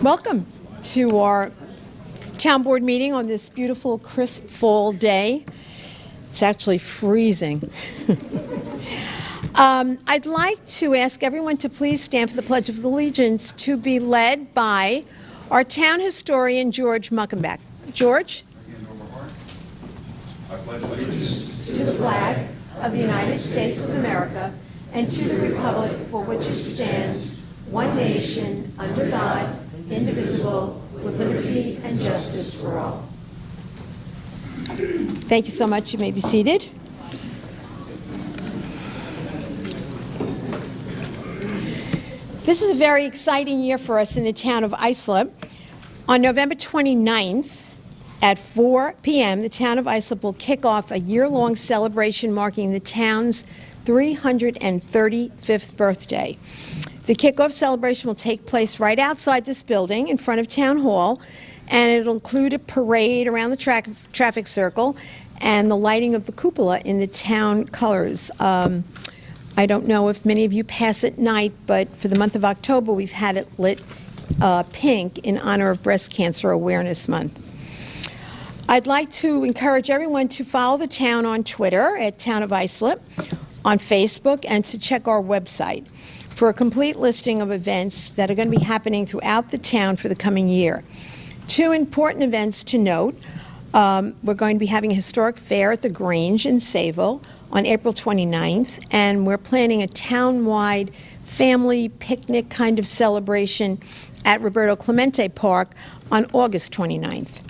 Welcome to our town board meeting on this beautiful, crisp fall day. It's actually freezing. I'd like to ask everyone to please stand for the Pledge of Allegiance, to be led by our town historian, George Muckenbeck. George? I pledge allegiance To the flag of the United States of America and to the republic for which it stands, one nation, under God, indivisible, with liberty and justice for all. Thank you so much. You may be seated. This is a very exciting year for us in the town of Islip. On November 29th at 4 p.m., the town of Islip will kick off a year-long celebration marking the town's 335th birthday. The kickoff celebration will take place right outside this building in front of Town Hall, and it'll include a parade around the traffic circle and the lighting of the cupola in the town colors. I don't know if many of you pass at night, but for the month of October, we've had it lit pink in honor of Breast Cancer Awareness Month. I'd like to encourage everyone to follow the town on Twitter at Town of Islip, on Facebook, and to check our website for a complete listing of events that are going to be happening throughout the town for the coming year. Two important events to note. We're going to be having a historic fair at the Grange in Sayville on April 29th, and we're planning a town-wide family picnic kind of celebration at Roberto Clemente Park on August 29th.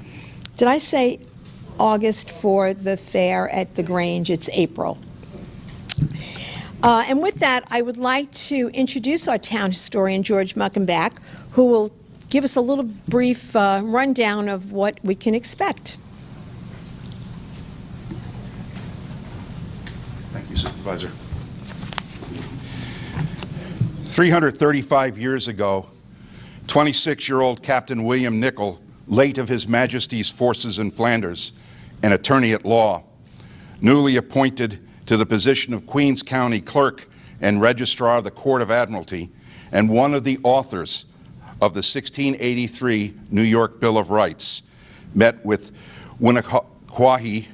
Did I say August for the fair at the Grange? It's April. And with that, I would like to introduce our town historian, George Muckenbeck, who will give us a little brief rundown of what we can expect. Thank you, Supervisor. 335 years ago, 26-year-old Captain William Nicol, late of His Majesty's forces in Flanders, an attorney at law, newly appointed to the position of Queens County Clerk and Registrar of the Court of Admiralty, and one of the authors of the 1683 New York Bill of Rights, met with Winnequahi,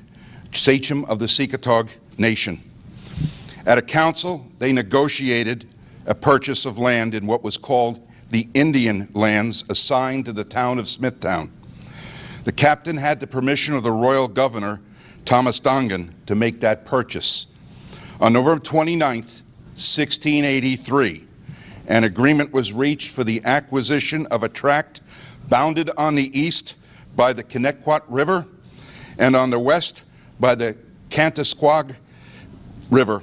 sachem of the Secotog Nation. At a council, they negotiated a purchase of land in what was called the Indian lands assigned to the town of Smithtown. The captain had the permission of the royal governor, Thomas Dongan, to make that purchase. On November 29th, 1683, an agreement was reached for the acquisition of a tract bounded on the east by the Connecticut River and on the west by the Cantasquag River.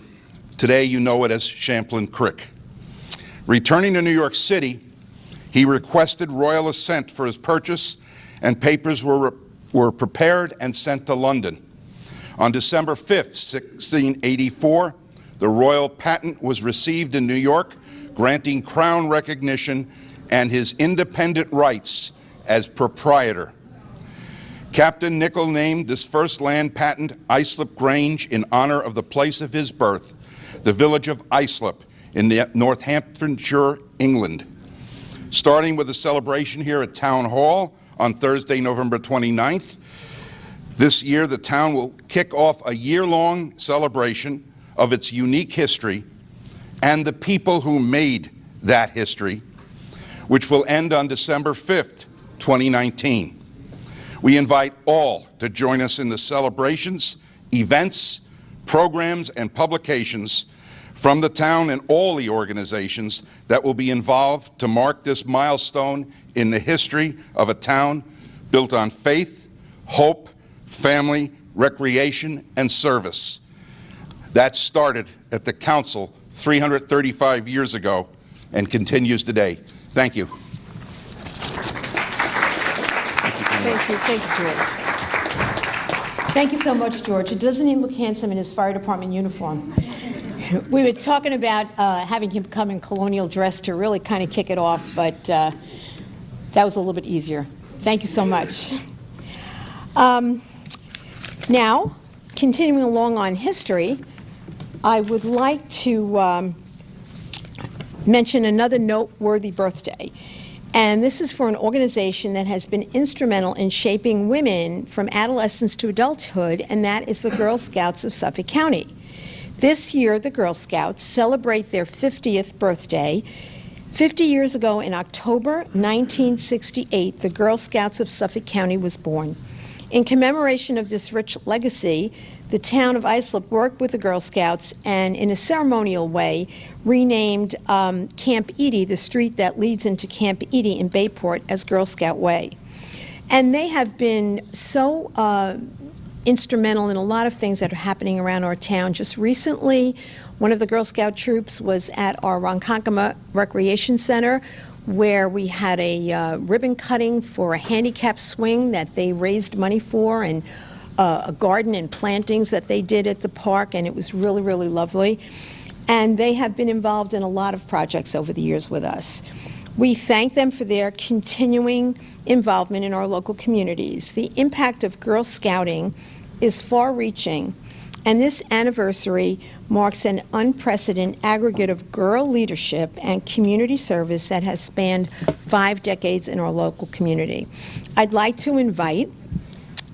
Today you know it as Champlain Creek. Returning to New York City, he requested royal assent for his purchase, and papers were prepared and sent to London. On December 5th, 1684, the royal patent was received in New York, granting crown recognition and his independent rights as proprietor. Captain Nicol named this first land patent Islip Grange in honor of the place of his birth, the village of Islip in Northamptonshire, England. Starting with a celebration here at Town Hall on Thursday, November 29th, this year, the town will kick off a year-long celebration of its unique history and the people who made that history, which will end on December 5th, 2019. We invite all to join us in the celebrations, events, programs, and publications from the town and all the organizations that will be involved to mark this milestone in the history of a town built on faith, hope, family, recreation, and service. That started at the council 335 years ago and continues today. Thank you. Thank you, George. Thank you so much, George. Doesn't he look handsome in his fire department uniform? We were talking about having him come in colonial dress to really kind of kick it off, but that was a little bit easier. Thank you so much. Now, continuing along on history, I would like to mention another noteworthy birthday. And this is for an organization that has been instrumental in shaping women from adolescence to adulthood, and that is the Girl Scouts of Suffolk County. This year, the Girl Scouts celebrate their 50th birthday. 50 years ago, in October 1968, the Girl Scouts of Suffolk County was born. In commemoration of this rich legacy, the town of Islip worked with the Girl Scouts and, in a ceremonial way, renamed Camp Edie, the street that leads into Camp Edie in Bayport, as Girl Scout Way. And they have been so instrumental in a lot of things that are happening around our town. Just recently, one of the Girl Scout troops was at our Ronkonkoma Recreation Center, where we had a ribbon cutting for a handicap swing that they raised money for, and a garden and plantings that they did at the park, and it was really, really lovely. And they have been involved in a lot of projects over the years with us. We thank them for their continuing involvement in our local communities. The impact of Girl Scouting is far-reaching, and this anniversary marks an unprecedented aggregate of girl leadership and community service that has spanned 5 decades in our local community. I'd like to invite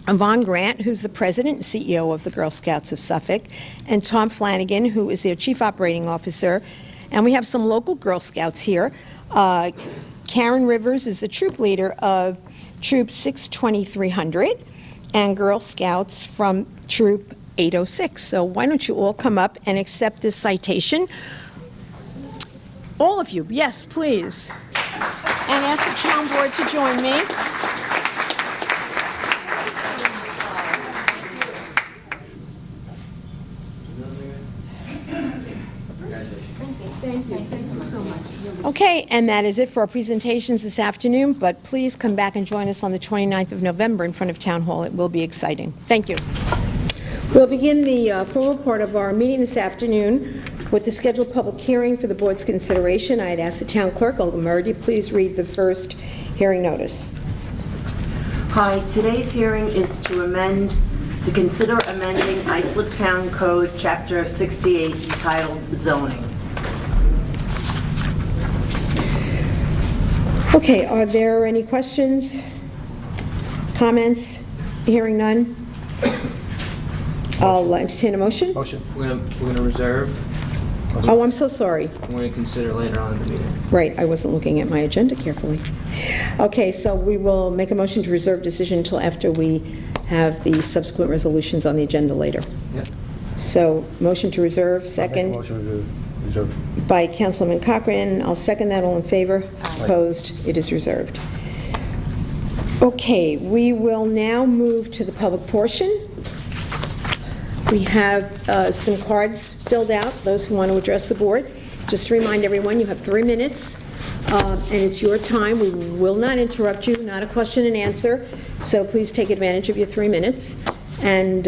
Yvonne Grant, who's the president and CEO of the Girl Scouts of Suffolk, and Tom Flanagan, who is their chief operating officer. And we have some local Girl Scouts here. Karen Rivers is the troop leader of Troop 62300 and Girl Scouts from Troop 806. So why don't you all come up and accept this citation? All of you, yes, please. And ask the town board to join me. Thank you so much. Okay, and that is it for our presentations this afternoon, but please come back and join us on the 29th of November in front of Town Hall. It will be exciting. Thank you. We'll begin the formal part of our meeting this afternoon with the scheduled public hearing for the board's consideration. I'd ask the town clerk, Olga Murdy, please read the first hearing notice. Hi, today's hearing is to consider amending Islip Town Code, Chapter 68, entitled Zoning. Okay, are there any questions, comments? Hearing none. I'll entertain a motion. Motion. We're gonna reserve. Oh, I'm so sorry. We're gonna consider later on in the meeting. Right, I wasn't looking at my agenda carefully. Okay, so we will make a motion to reserve decision until after we have the subsequent resolutions on the agenda later. Yep. So, motion to reserve, second. Motion to reserve. By Councilman Cochran. I'll second that. All in favor? Opposed? It is reserved. Okay, we will now move to the public portion. We have some cards filled out, those who want to address the board. Just to remind everyone, you have 3 minutes, and it's your time. We will not interrupt you, not a question and answer, so please take advantage of your 3 minutes. And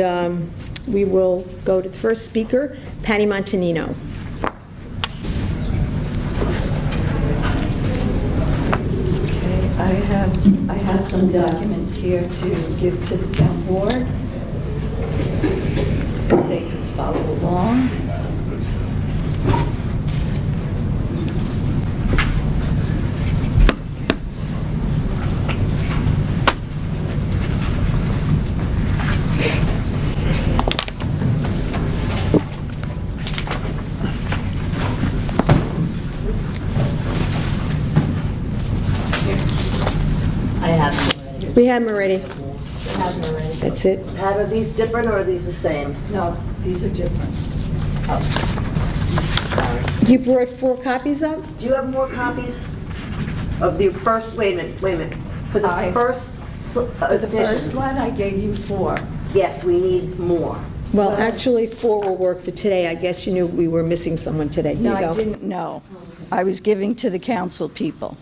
we will go to the first speaker, Patty Montanino. I have some documents here to give to the town board. They can follow along. We have them already. That's it. Pat, are these different or are these the same? No, these are different. You brought 4 copies up? Do you have more copies of the first, wait a minute. For the first For the edition? first one, I gave you 4. Yes, we need more. Well, actually, 4 will work for today. I guess you knew we were missing someone today. Here No, you I go. didn't know. I was giving to the council people.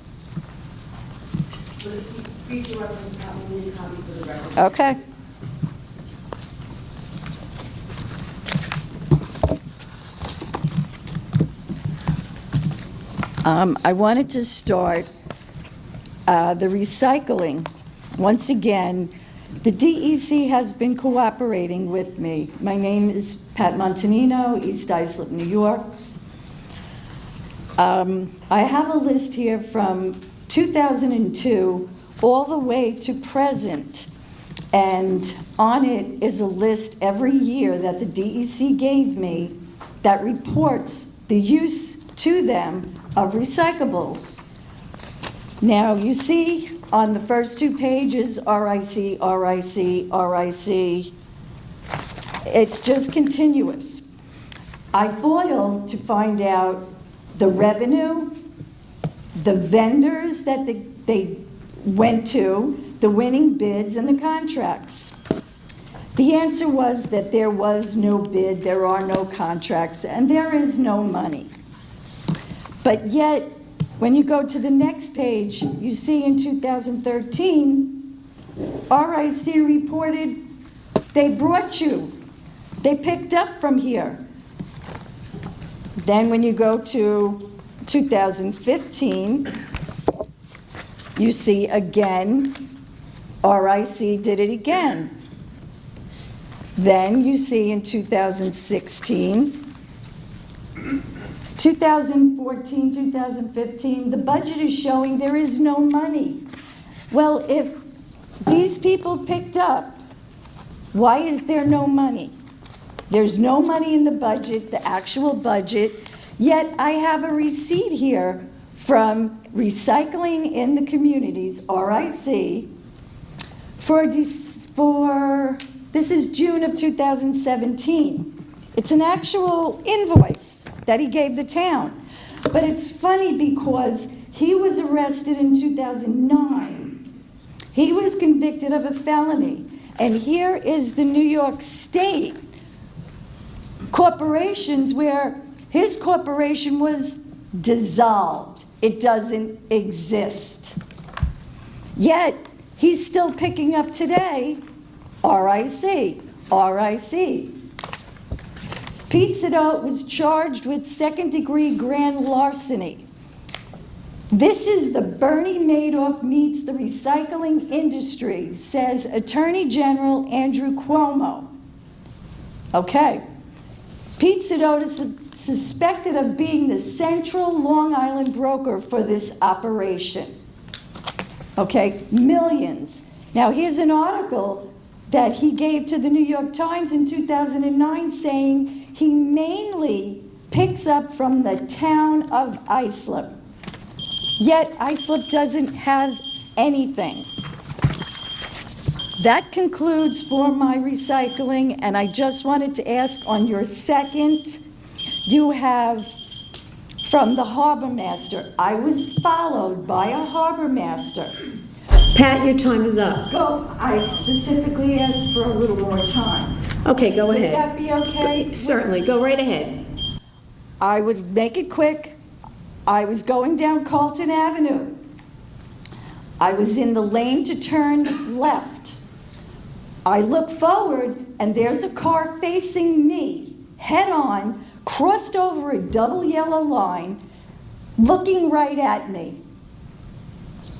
Okay. I wanted to start the recycling. Once again, the DEC has been cooperating with me. My name is Pat Montanino, East Islip, New York. I have a list here from 2002, all the way to present. And on it is a list every year that the DEC gave me that reports the use to them of recyclables. Now, you see on the first 2 pages, RIC, RIC, RIC. It's just continuous. I foiled to find out the revenue, the vendors that they went to, the winning bids, and the contracts. The answer was that there was no bid, there are no contracts, and there is no money. But yet, when you go to the next page, you see in 2013, RIC reported they brought you, they picked up from here. Then when you go to 2015, you see again, RIC did it again. Then you see in 2016, 2014, 2015, the budget is showing there is no money. Well, if these people picked up, why is there no money? There's no money in the budget, the actual budget, yet I have a receipt here from Recycling in the Communities, RIC, this is June of 2017. It's an actual invoice that he gave the town. But it's funny because he was arrested in 2009. He was convicted of a felony. And here is the New York State corporations where his corporation was dissolved. It doesn't exist. Yet, he's still picking up today, RIC, RIC. Pete Siddall was charged with second-degree grand larceny. This is the Bernie Madoff meets the recycling industry, says Attorney General Andrew Cuomo. Okay. Pete Siddall is suspected of being the central Long Island broker for this operation. Okay, millions. Now here's an article that he gave to the New York Times in 2009 saying he mainly picks up from the town of Islip. Yet Islip doesn't have anything. That concludes for my recycling, and I just wanted to ask on your second, you have from the HARBORMASTER. I was followed by a HARBORMASTER. Pat, your time is up. Go, I specifically asked for a little more time. Okay, go Would ahead. that be okay? Certainly, go right ahead. I would make it quick. I was going down Carlton Avenue. I was in the lane to turn left. I look forward, and there's a car facing me, head-on, crossed over a double yellow line, looking right at me.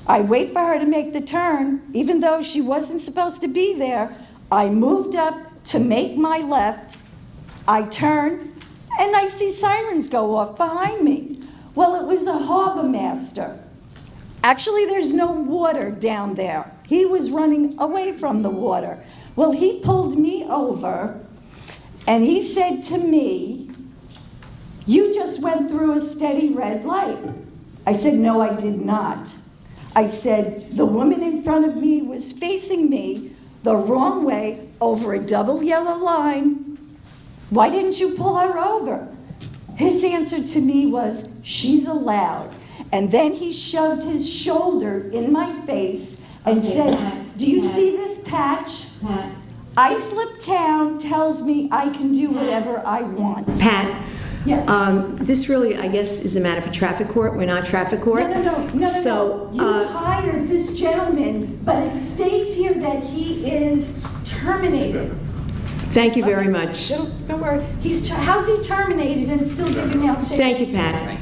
I wait for her to make the turn, even though she wasn't supposed to be there. I moved up to make my left. I turn, and I see sirens go off behind me. Well, it was a HARBORMASTER. Actually, there's no water down there. He was running away from the water. Well, he pulled me over, and he said to me, "You just went through a steady red light." I said, "No, I did not." I said, "The woman in front of me was facing me the wrong way over a double yellow line. Why didn't you pull her over?" His answer to me was, "She's allowed." And then he shoved his shoulder in my face and said, Pat, "Do you Pat, see this patch? Pat, Islip Town tells me I can do whatever I want." Pat, Yes. this really, I guess, is a matter for traffic court. We're not traffic court. No. So, You hired this gentleman, but it states here that he is terminated. thank you very much. Don't worry. How's he terminated and still giving out tickets? Thank you, Pat.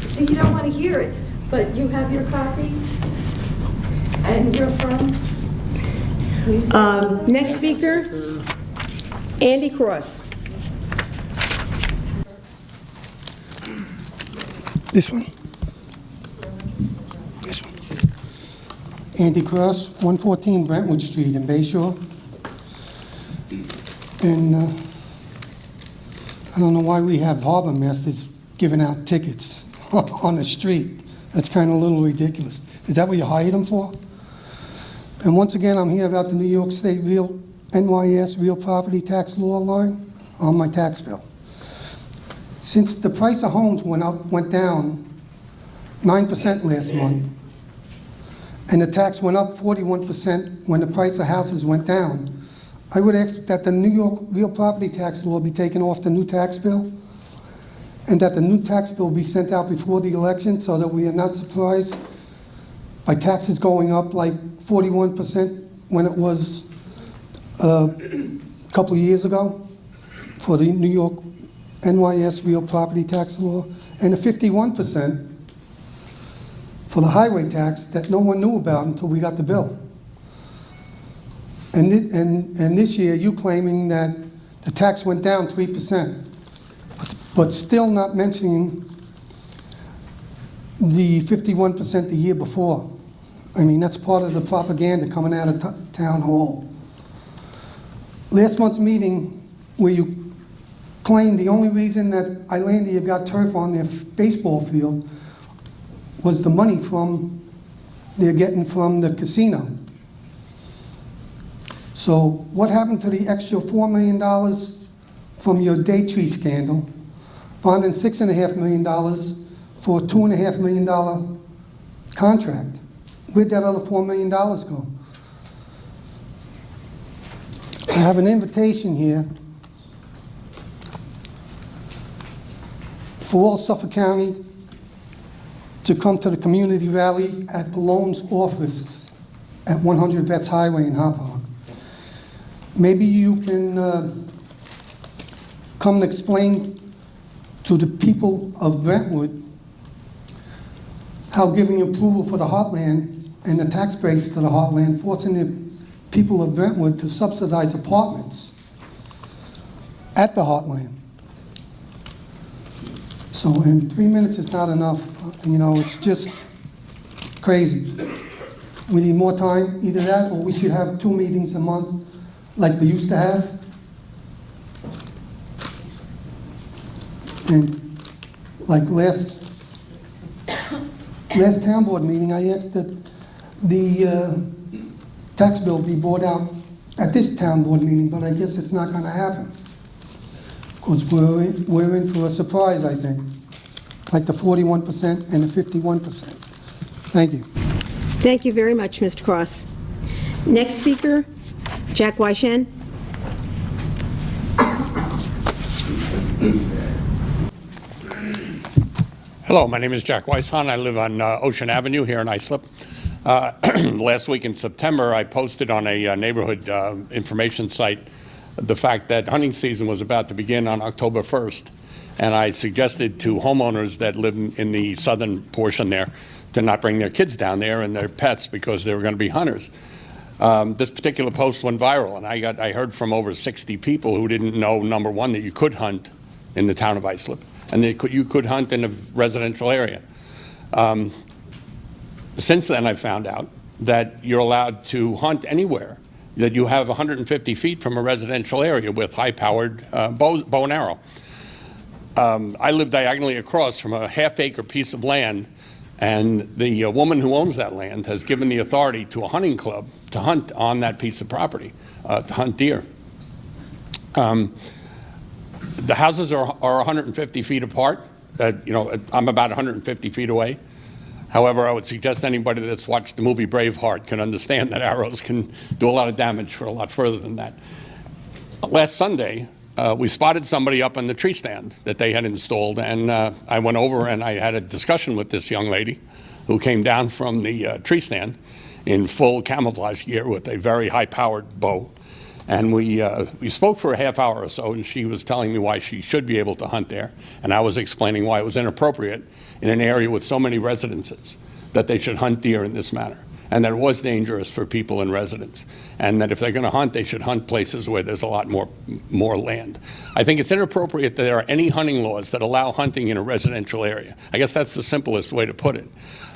So you don't want to hear it, but you have your copy? And you're from? Next speaker, Andy Cross. This one? This one? Andy Cross, 114 Brentwood Street in Bay Shore. And I don't know why we have harbor masters giving out tickets on the street. That's kind of a little ridiculous. Is that what you hired them for? And once again, I'm here about the New York State NYS real property tax law line on my tax bill. Since the price of homes went down 9% last month, and the tax went up 41% when the price of houses went down, I would ask that the New York real property tax law be taken off the new tax bill, and that the new tax bill be sent out before the election so that we are not surprised by taxes going up like 41% when it was a couple of years ago for the New York NYS real property tax law, and a 51% for the highway tax that no one knew about until we got the bill. And this year, you claiming that the tax went down 3%, but still not mentioning the 51% the year before. I mean, that's part of the propaganda coming out of town hall. Last month's meeting, where you claimed the only reason that Islandia got turf on their baseball field was the money they're getting from the casino. So what happened to the extra $4 million from your day tree scandal, bonding $6.5 million for a $2.5 million contract? Where'd that other $4 million go? I have an invitation here for all Suffolk County to come to the community rally at Ballone's office at 100 Vets Highway in Hopog. Maybe you can come and explain to the people of Brentwood how giving approval for the Heartland and the tax breaks to the Heartland forcing the people of Brentwood to subsidize apartments at the Heartland. So, and 3 minutes is not enough. You know, it's just crazy. We need more time, either that or we should have 2 meetings a month like we used to have. And like last town board meeting, I asked that the tax bill be brought out at this town board meeting, but I guess it's not going to happen. Because we're in for a surprise, I think, like the 41% and the 51%. Thank you. Thank you very much, Mr. Cross. Next speaker, Jack Weishan. Hello, my name is Jack Weishan. I live on Ocean Avenue here in Islip. Last week in September, I posted on a neighborhood information site the fact that hunting season was about to begin on October 1st. And I suggested to homeowners that live in the southern portion there to not bring their kids down there and their pets because they were going to be hunters. This particular post went viral, and I heard from over 60 people who didn't know, number one, that you could hunt in the town of Islip, and that you could hunt in a residential area. Since then, I found out that you're allowed to hunt anywhere that you have 150 feet from a residential area with high-powered bow and arrow. I live diagonally across from a half-acre piece of land, and the woman who owns that land has given the authority to a hunting club to hunt on that piece of property, to hunt deer. The houses are 150 feet apart. I'm about 150 feet away. However, I would suggest anybody that's watched the movie Braveheart can understand that arrows can do a lot of damage for a lot further than that. Last Sunday, we spotted somebody up on the tree stand that they had installed, and I went over and I had a discussion with this young lady who came down from the tree stand in full camouflage gear with a very high-powered bow. And we spoke for a half hour or so, and she was telling me why she should be able to hunt there, and I was explaining why it was inappropriate in an area with so many residences that they should hunt deer in this manner, and that it was dangerous for people in residence, and that if they're going to hunt, they should hunt places where there's a lot more land. I think it's inappropriate that there are any hunting laws that allow hunting in a residential area. I guess that's the simplest way to put it.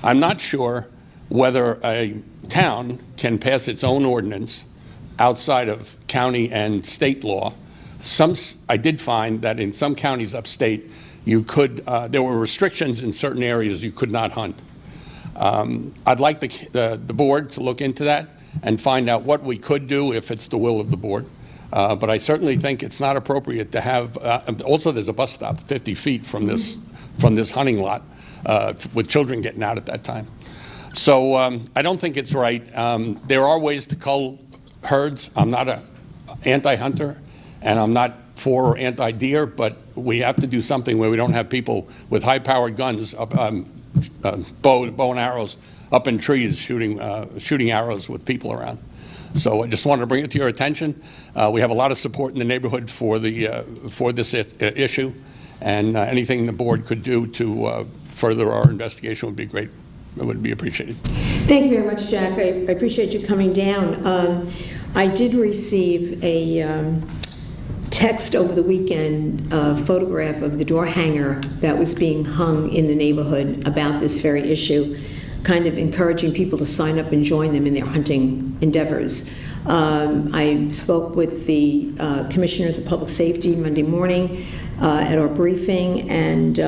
I'm not sure whether a town can pass its own ordinance outside of county and state law. I did find that in some counties upstate, you could, there were restrictions in certain areas you could not hunt. I'd like the board to look into that and find out what we could do if it's the will of the board. But I certainly think it's not appropriate to have, also there's a bus stop 50 feet from this hunting lot with children getting out at that time. So I don't think it's right. There are ways to cull herds. I'm not an anti-hunter, and I'm not for or anti-deer, but we have to do something where we don't have people with high-powered guns, bow and arrows, up in trees shooting arrows with people around. So I just wanted to bring it to your attention. We have a lot of support in the neighborhood for this issue, and anything the board could do to further our investigation would be great. It would be appreciated. Thank you very much, Jack. I appreciate you coming down. I did receive a text over the weekend, a photograph of the door hanger that was being hung in the neighborhood about this very issue, kind of encouraging people to sign up and join them in their hunting endeavors. I spoke with the commissioners of public safety Monday morning at our briefing, and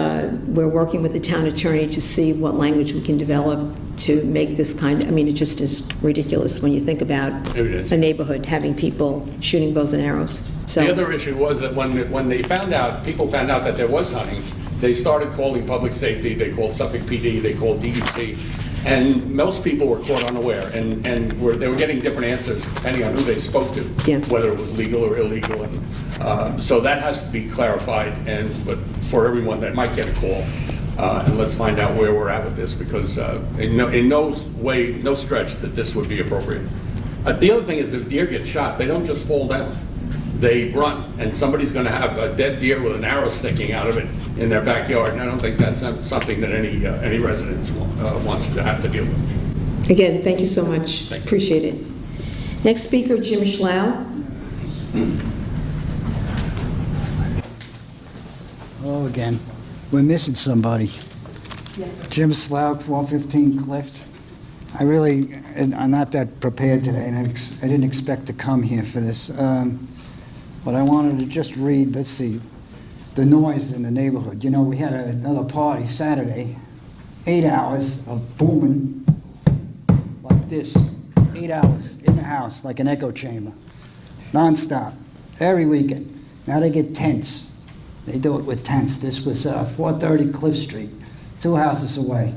we're working with the town attorney to see what language we can develop to make this kind of, I mean, it just is ridiculous when you think about a neighborhood having people shooting bows and arrows. So the other issue was that when they found out, people found out that there was hunting, they started calling public safety, they called Suffolk PD, they called DEC, and most people were caught unaware, and they were getting different answers depending on who they spoke to, whether it was legal or illegal. And so that has to be clarified, but for everyone that might get a call. And let's find out where we're at with this, because in no way, no stretch that this would be appropriate. The other thing is, if deer get shot, they don't just fall down. They run, and somebody's going to have a dead deer with an arrow sticking out of it in their backyard, and I don't think that's something that any resident wants to have to deal with. again, thank you so much. Thank you. Appreciate it. Next speaker, Jim Schlau. Oh, again, we're missing somebody. Jim Slough, 415 Clift. I'm not that prepared today, and I didn't expect to come here for this. But I wanted to just read, let's see, the noise in the neighborhood. You know, we had another party Saturday, 8 hours of booming like this, 8 hours in the house, like an echo chamber, nonstop, every weekend. Now they get tents. They do it with tents. This was 430 Cliff Street, 2 houses away.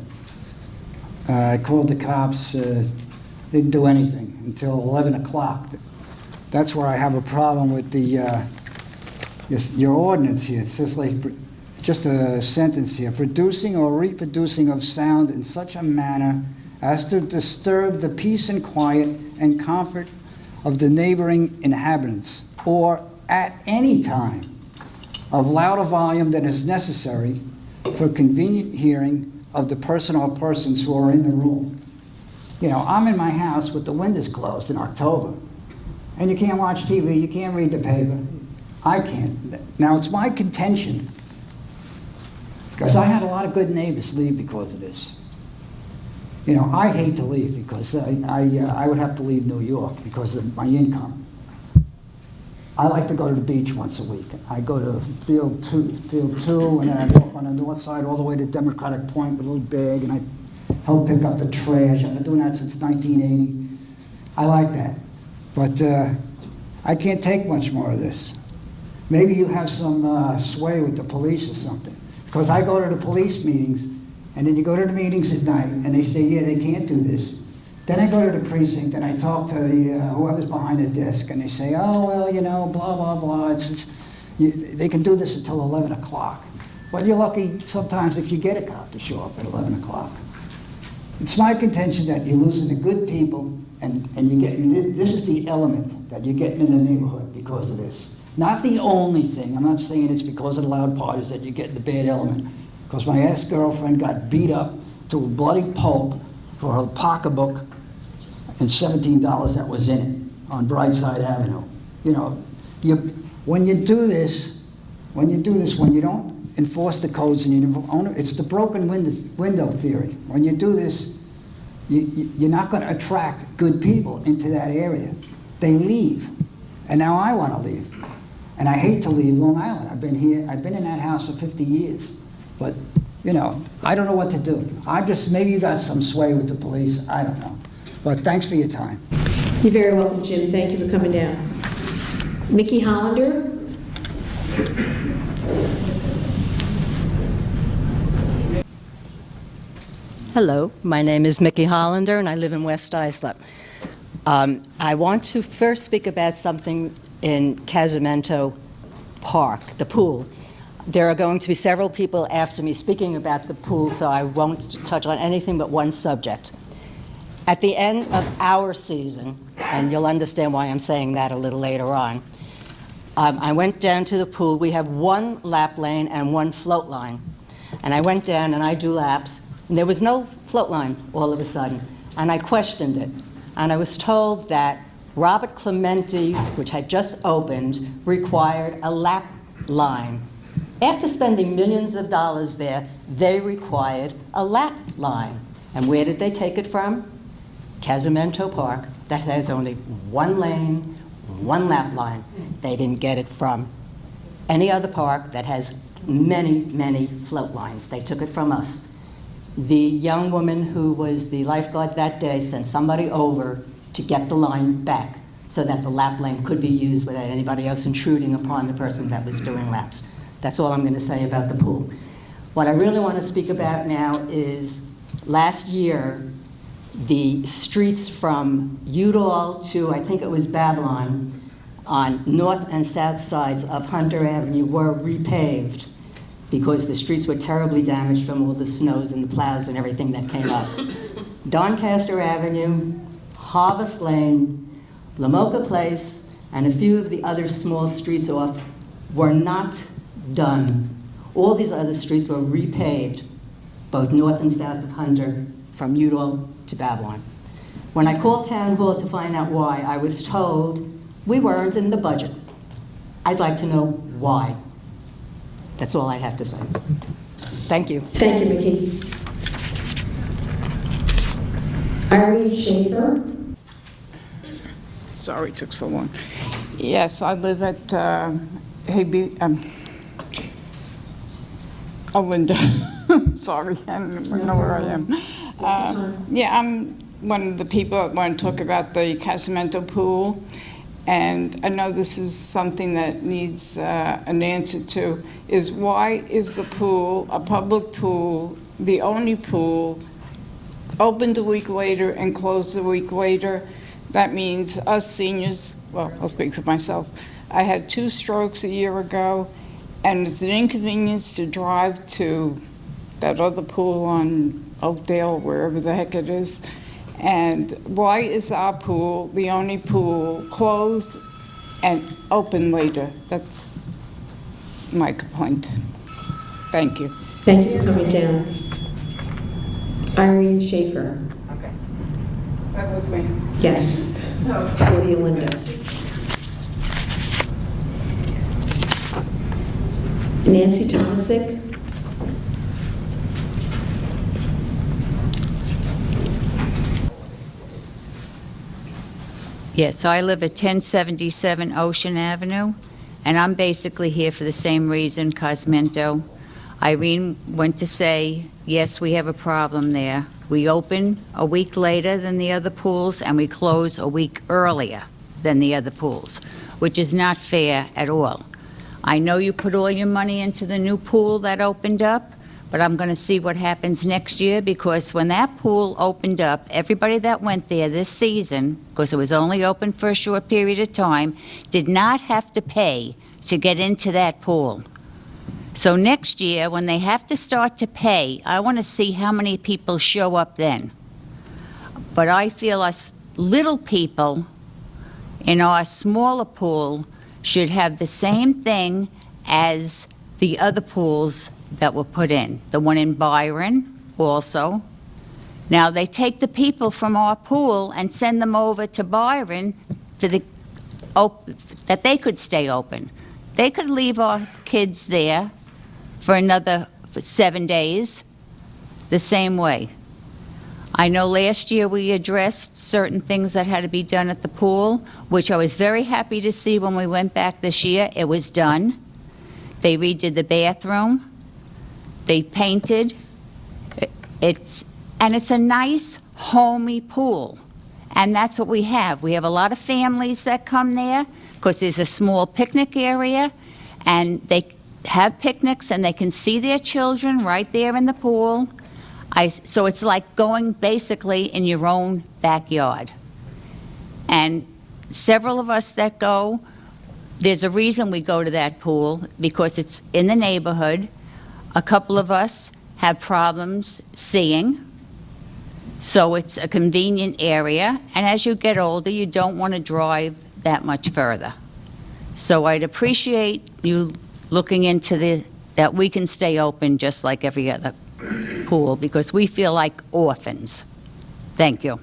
I called the cops, didn't do anything until 11 o'clock. That's where I have a problem with your ordinance here. It's just like, just a sentence here. Producing or reproducing of sound in such a manner as to disturb the peace and quiet and comfort of the neighboring inhabitants, or at any time of louder volume than is necessary for convenient hearing of the person or persons who are in the room. You know, I'm in my house with the windows closed in October, and you can't watch TV, you can't read the paper. I can't. Now, it's my contention, because I had a lot of good neighbors leave because of this. You know, I hate to leave because I would have to leave New York because of my income. I like to go to the beach once a week. I go to Field 2, and then I walk on the north side all the way to Democratic Point with a little bag, and I help pick up the trash. I've been doing that since 1980. I like that. But I can't take much more of this. Maybe you have some sway with the police or something. Because I go to the police meetings, and then you go to the meetings at night, and they say, yeah, they can't do this. Then I go to the precinct, and I talk to whoever's behind the desk, and they say, oh, well, you know, blah, blah, blah. They can do this until 11 o'clock. Well, you're lucky sometimes if you get a cop to show up at 11 o'clock. It's my contention that you're losing the good people, and you're getting, this is the element that you're getting in the neighborhood because of this. Not the only thing. I'm not saying it's because of the loud parties that you're getting the bad element. Because my ex-girlfriend got beat up to a bloody pulp for her pocketbook and $17 that was in it on Brightside Avenue. You know, when you do this, when you don't enforce the codes and it's the broken window theory. When you do this, you're not going to attract good people into that area. They leave. And now I want to leave. And I hate to leave Long Island. I've been in that house for 50 years. But, you know, I don't know what to do. Maybe you got some sway with the police. I don't know. But thanks for your time. You're very welcome, Jim. Thank you for coming down. Mickey Hollander? Hello, my name is Mickey Hollander, and I live in West Islip. I want to first speak about something in Casamento Park, the pool. There are going to be several people after me speaking about the pool, so I won't touch on anything but one subject. At the end of our season, and you'll understand why I'm saying that a little later on, I went down to the pool. We have one lap lane and one float line. And I went down and I do laps, and there was no float line all of a sudden. And I questioned it. And I was told that Robert Clementi, which had just opened, required a lap line. After spending millions of dollars there, they required a lap line. And where did they take it from? Casamento Park, that has only one lane, one lap line. They didn't get it from any other park that has many, many float lines. They took it from us. The young woman who was the lifeguard that day sent somebody over to get the line back so that the lap lane could be used without anybody else intruding upon the person that was doing laps. That's all I'm going to say about the pool. What I really want to speak about now is last year, the streets from Udall to, I think it was Babylon, on north and south sides of Hunter Avenue were repaved because the streets were terribly damaged from all the snows and the plows and everything that came up. Doncaster Avenue, Harvest Lane, Lamoka Place, and a few of the other small streets off were not done. All these other streets were repaved, both north and south of Hunter, from Udall to Babylon. When I called Town Hall to find out why, I was told we weren't in the budget. I'd like to know why. That's all I have to say. Thank you. Thank you, Mickey. Irene Schaefer? Sorry it took so long. Yes, I live at Linda. Sorry, I don't even know where I am. Yeah, I'm one of the people that want to talk about the Casamento pool. And I know this is something that needs an answer to, is why is the pool, a public pool, the only pool, opened a week later and closed a week later? That means us seniors, well, I'll speak for myself. I had 2 strokes a year ago, and it's an inconvenience to drive to that other pool on Oakdale, wherever the heck it is. And why is our pool, the only pool, closed and open later? That's my complaint. Thank you. Thank you for coming down. Irene Schaefer? Okay. That was me. Yes. For you, Linda. Nancy Tomasic? Yes, so I live at 1077 Ocean Avenue, and I'm basically here for the same reason, Casamento. Irene went to say, yes, we have a problem there. We open a week later than the other pools, and we close a week earlier than the other pools, which is not fair at all. I know you put all your money into the new pool that opened up, but I'm going to see what happens next year, because when that pool opened up, everybody that went there this season, because it was only open for a short period of time, did not have to pay to get into that pool. So next year, when they have to start to pay, I want to see how many people show up then. But I feel us little people in our smaller pool should have the same thing as the other pools that were put in. The one in Byron also. Now, they take the people from our pool and send them over to Byron for that they could stay open. They could leave our kids there for another 7 days the same way. I know last year we addressed certain things that had to be done at the pool, which I was very happy to see when we went back this year. It was done. They redid the bathroom. They painted. It's a nice, homey pool. And that's what we have. We have a lot of families that come there because there's a small picnic area, and they have picnics and they can see their children right there in the pool. So it's like going basically in your own backyard. And several of us that go, there's a reason we go to that pool, because it's in the neighborhood. A couple of us have problems seeing, so it's a convenient area. And as you get older, you don't want to drive that much further. So I'd appreciate you looking into that we can stay open just like every other pool, because we feel like orphans. Thank you.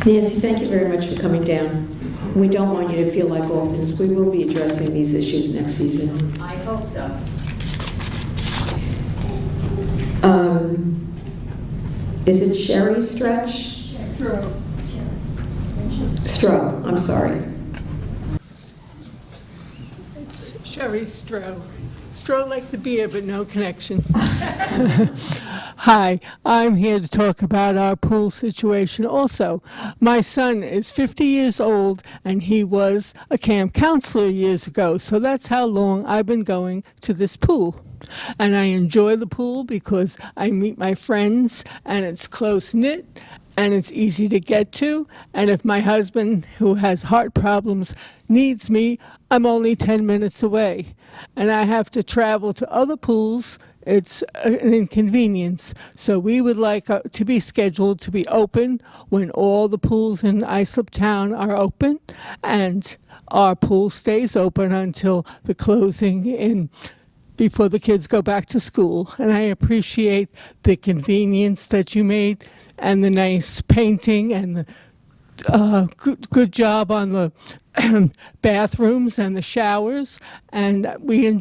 Nancy, thank you very much for coming down. We don't want you to feel like orphans. We will be addressing these issues next season. I hope so. Is it Sherry Stretch? Stroh, I'm sorry. It's Sherry Stroh. Stroh like the beer, but no connection. Hi, I'm here to talk about our pool situation also. My son is 50 years old, and he was a camp counselor years ago, so that's how long I've been going to this pool. And I enjoy the pool because I meet my friends, and it's close-knit, and it's easy to get to. And if my husband, who has heart problems, needs me, I'm only 10 minutes away. And I have to travel to other pools. It's an inconvenience. So we would like to be scheduled to be open when all the pools in Islip Town are open, and our pool stays open until the closing before the kids go back to school. And I appreciate the convenience that you made, and the nice painting, and the good job on the bathrooms and the showers. And we're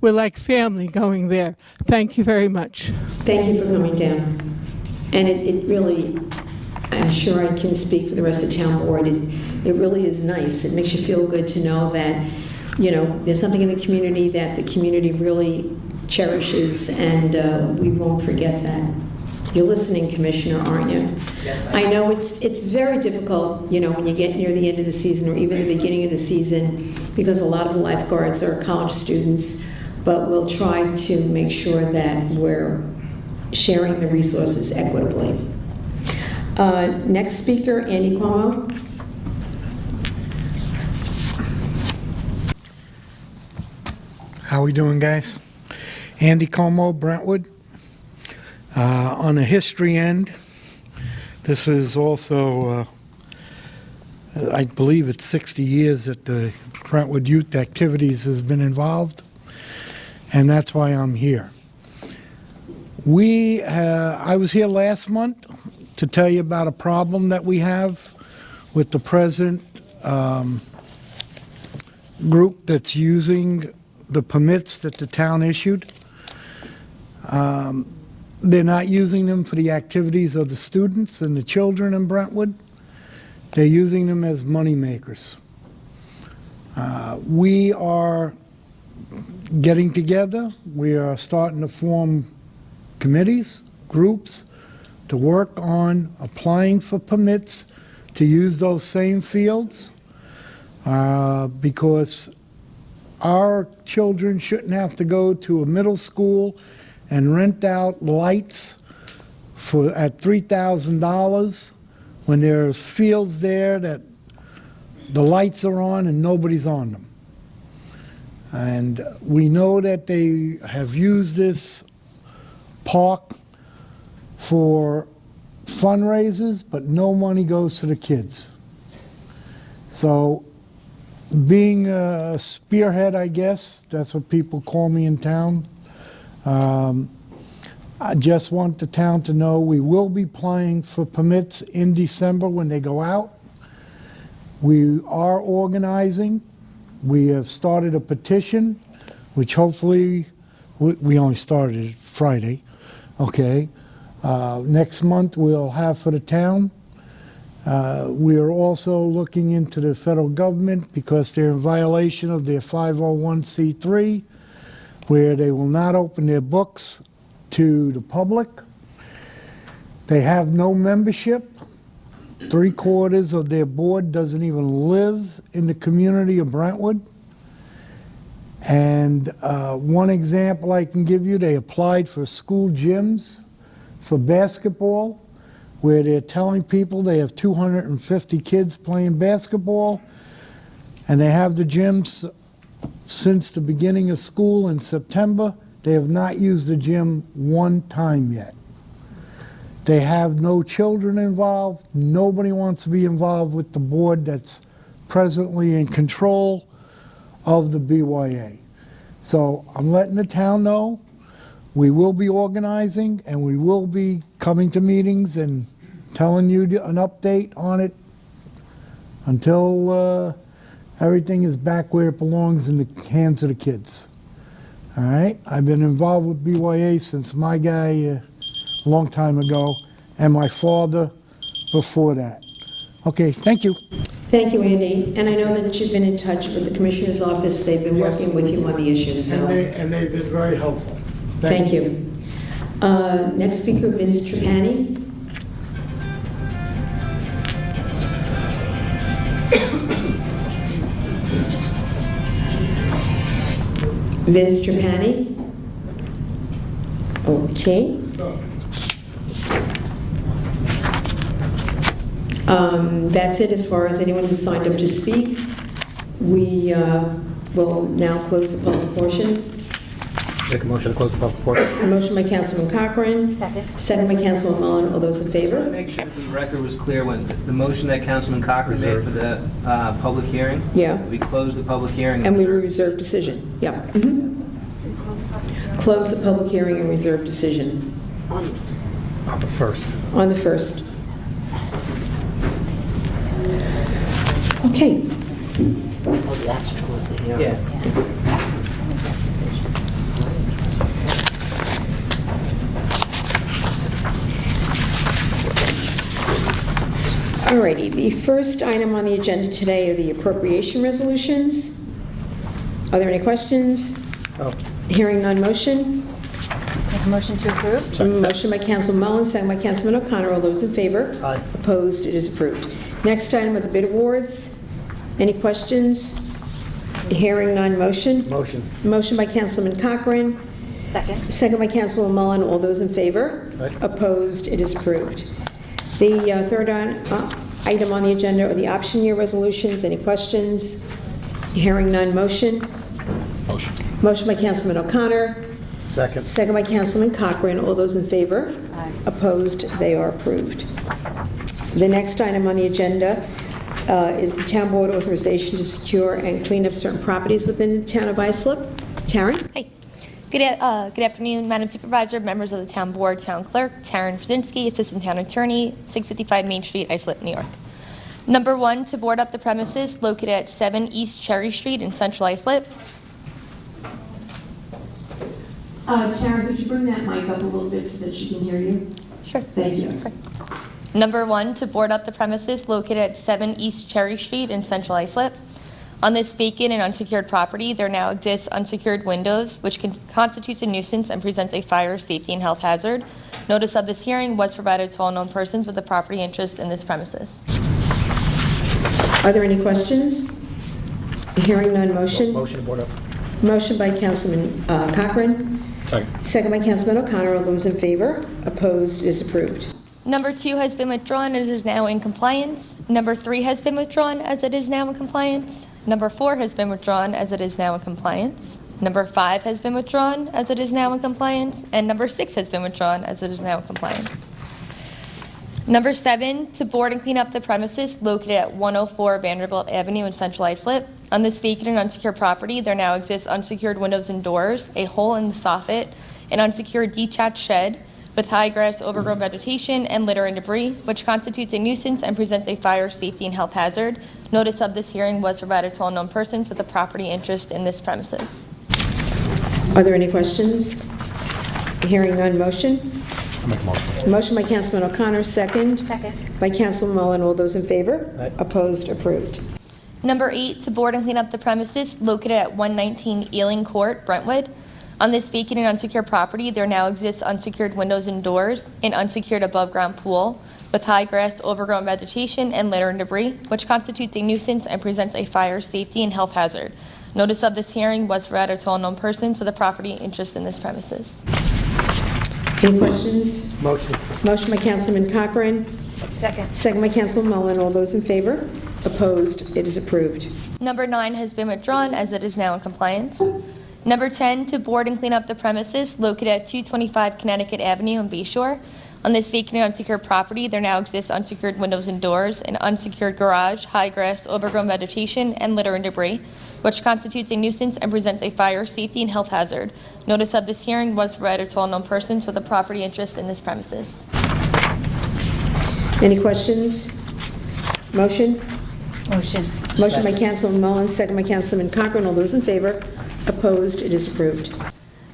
like family going there. Thank you very much. Thank you for coming down. And it really, I'm sure I can speak for the rest of the town board, it really is nice. It makes you feel good to know that, you know, there's something in the community that the community really cherishes, and we won't forget that. You're listening, Commissioner, aren't you? Yes, I know it's very difficult, you know, when you get near the end of the season or even the beginning of the season, because a lot of the lifeguards are college students, but we'll try to make sure that we're sharing the resources equitably. Next speaker, Andy Cuomo. How we doing, guys? Andy Como, Brentwood. On the history end, this is also, I believe it's 60 years that the Brentwood Youth Activities has been involved, and that's why I'm here. I was here last month to tell you about a problem that we have with the present group that's using the permits that the town issued. They're not using them for the activities of the students and the children in Brentwood. They're using them as money makers. We are getting together. We are starting to form committees, groups, to work on applying for permits to use those same fields, because our children shouldn't have to go to a middle school and rent out lights at $3,000 when there's fields there that the lights are on and nobody's on them. And we know that they have used this park for fundraisers, but no money goes to the kids. So being a spearhead, I guess, that's what people call me in town, I just want the town to know we will be applying for permits in December when they go out. We are organizing. We have started a petition, which hopefully, we only started it Friday, okay? Next month, we'll have for the town. We are also looking into the federal government because they're in violation of their 501c3, where they will not open their books to the public. They have no membership. 3/4 of their board doesn't even live in the community of Brentwood. And one example I can give you, they applied for school gyms for basketball, where they're telling people they have 250 kids playing basketball, and they have the gyms since the beginning of school in September. They have not used the gym one time yet. They have no children involved. Nobody wants to be involved with the board that's presently in control of the BYA. So I'm letting the town know we will be organizing and we will be coming to meetings and telling you an update on it until everything is back where it belongs in the hands of the kids. All right? I've been involved with BYA since my guy a long time ago, and my father before that. Okay, thank you. Thank you, Andy. And I know that you've been in touch with the Commissioner's office. They've been Yes. working with you on the issue, so. And they've been very helpful. Thank you. Next speaker, Vince Trapani. Vince Trapani. Okay. That's it as far as anyone who signed up to speak. We will now close the public portion. Make a motion to close the public portion. A motion by Councilman Cochran. Second by Councilman Mullen. All those in favor? Make sure the record was clear when the motion that Councilman Cochran made for the public hearing. Yeah. We closed the public hearing. And we will reserve decision. Yeah. Close the public hearing and reserve decision. On the first. On the first. Okay. Yeah. Alrighty, the first item on the agenda today are the appropriation resolutions. Are there any questions? Oh. Hearing none, motion. Make a motion to approve? Motion by Councilman Mullen, second by Councilman O'Connor. All those in favor? Aye. Opposed? It is approved. Next item are the bid awards. Any questions? Hearing none, motion. Motion. Motion by Councilman Cochran. Second. Second by Councilman Mullen. All those in favor? Aye. Opposed? It is approved. The third item on the agenda are the option year resolutions. Any questions? Hearing none, motion. Motion. Motion by Councilman O'Connor. Second. Second by Councilman Cochran. All those in favor? Aye. Opposed? They are approved. The next item on the agenda is the town board authorization to secure and clean up certain properties within the town of Islip. Taryn? Hi. Good afternoon, Madam Supervisor, members of the Town Board, Town Clerk, Taryn Brzezinski, Assistant Town Attorney, 655 Main Street, Islip, New York. Number 1, to board up the premises located at 7 East Cherry Street in Central Islip. Taryn, could you bring that mic up a little bit so that she can hear you? Sure. Thank you. Number 1, to board up the premises located at 7 East Cherry Street in Central Islip. On this vacant and unsecured property, there now exists unsecured windows, which constitutes a nuisance and presents a fire, safety, and health hazard. Notice of this hearing was provided to all known persons with a property interest in this premises. Are there any questions? Hearing none, motion. Motion to board up. Motion by Councilman Cochran. Second. Second by Councilman O'Connor. All those in favor? Opposed? It is approved. Number 2 has been withdrawn and is now in compliance. Number 3 has been withdrawn as it is now in compliance. Number 4 has been withdrawn as it is now in compliance. Number 5 has been withdrawn as it is now in compliance. And number 6 has been withdrawn as it is now in compliance. Number 7, to board and clean up the premises located at 104 Vanderbilt Avenue in Central Islip. On this vacant and unsecured property, there now exists unsecured windows and doors, a hole in the soffit, an unsecured detached shed with high grass, overgrown vegetation, and litter and debris, which constitutes a nuisance and presents a fire, safety, and health hazard. Notice of this hearing was provided to all known persons with a property interest in this premises. Are there any questions? Hearing none, motion. Motion by Councilman O'Connor, second. Second. By Councilman Mullen. All those in favor? Opposed? Approved. Number 8, to board and clean up the premises located at 119 Ealing Court, Brentwood. On this vacant and unsecured property, there now exists unsecured windows and doors, an unsecured above-ground pool with high grass, overgrown vegetation, and litter and debris, which constitutes a nuisance and presents a fire, safety, and health hazard. Notice of this hearing was read to all known persons with a property interest in this premises. Any questions? Motion. Motion by Councilman Cochran. Second. Second by Councilman Mullen. All those in favor? Opposed? It is approved. Number 9 has been withdrawn as it is now in compliance. Number 10, to board and clean up the premises located at 225 Connecticut Avenue in Bay Shore. On this vacant and unsecured property, there now exists unsecured windows and doors, an unsecured garage, high grass, overgrown vegetation, and litter and debris, which constitutes a nuisance and presents a fire, safety, and health hazard. Notice of this hearing was read to all known persons with a property interest in this premises. Any questions? Motion? Motion. Motion by Councilman Mullen, second by Councilman Cochran. All those in favor? Opposed? It is approved.